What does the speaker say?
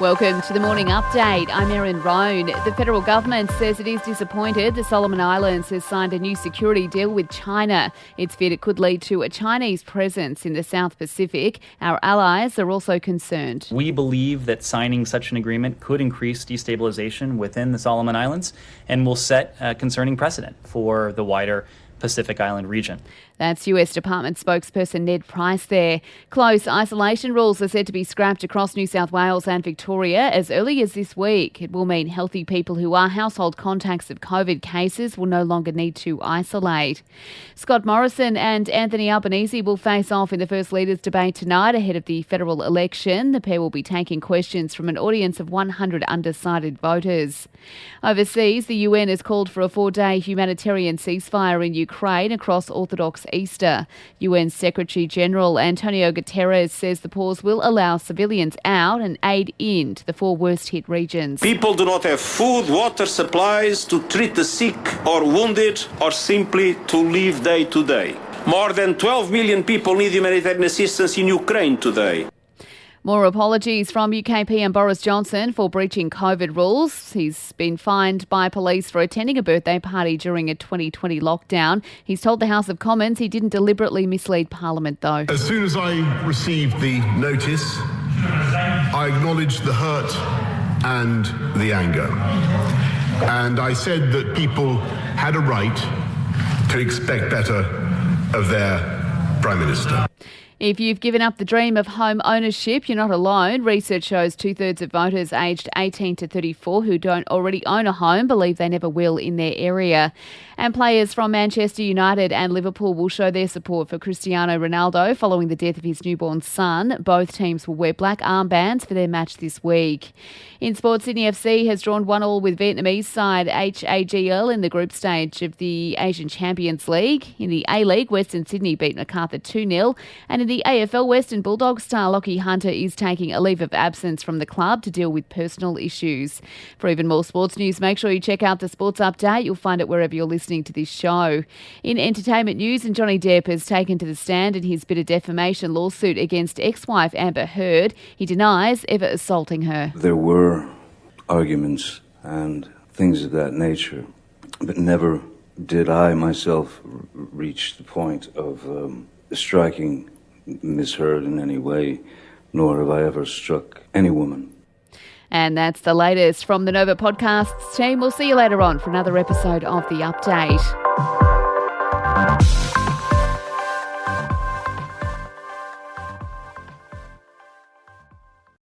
Welcome to the Morning Update. I'm Erin Roan. The federal government says it is disappointed the Solomon Islands has signed a new security deal with China. It's feared it could lead to a Chinese presence in the South Pacific. Our allies are also concerned. We believe that signing such an agreement could increase destabilization within the Solomon Islands and will set a concerning precedent for the wider Pacific Island region. That's US Department spokesperson Ned Price there. Close isolation rules are said to be scrapped across New South Wales and Victoria as early as this week. It will mean healthy people who are household contacts of COVID cases will no longer need to isolate. Scott Morrison and Anthony Albanese will face off in the First Leaders debate tonight ahead of the federal election. The pair will be taking questions from an audience of 100 undecided voters. Overseas, the UN has called for a 4-day humanitarian ceasefire in Ukraine across Orthodox Easter. UN Secretary-General Antonio Guterres says the pause will allow civilians out and aid in to the 4 worst-hit regions. People do not have food, water, supplies to treat the sick or wounded or simply to live day to day. More than 12 million people need humanitarian assistance in Ukraine today. More apologies from UK PM Boris Johnson for breaching COVID rules. He's been fined by police for attending a birthday party during a 2020 lockdown. He's told the House of Commons he didn't deliberately mislead Parliament, though. As soon as I received the notice, I acknowledged the hurt and the anger. And I said that people had a right to expect better of their Prime Minister. If you've given up the dream of home ownership, you're not alone. Research shows 2/3 of voters aged 18 to 34 who don't already own a home believe they never will in their area. And players from Manchester United and Liverpool will show their support for Cristiano Ronaldo following the death of his newborn son. Both teams will wear black armbands for their match this week. In sport, Sydney FC has drawn 1-1 with Vietnamese side HAGL in the group stage of the Asian Champions League. In the A-League, Western Sydney beat Macarthur 2-0. And in the AFL, Western Bulldogs star Lockie Hunter is taking a leave of absence from the club to deal with personal issues. For even more sports news, make sure you check out the Sports Update. You'll find it wherever you're listening to this show. In entertainment news, and Johnny Depp has taken to the stand in his bit of defamation lawsuit against ex-wife Amber Heard. He denies ever assaulting her. There were arguments and things of that nature, but never did I myself reach the point of striking Miss Heard in any way, nor have I ever struck any woman. And that's the latest from the Nova Podcasts team. We'll see you later on for another episode of The Update.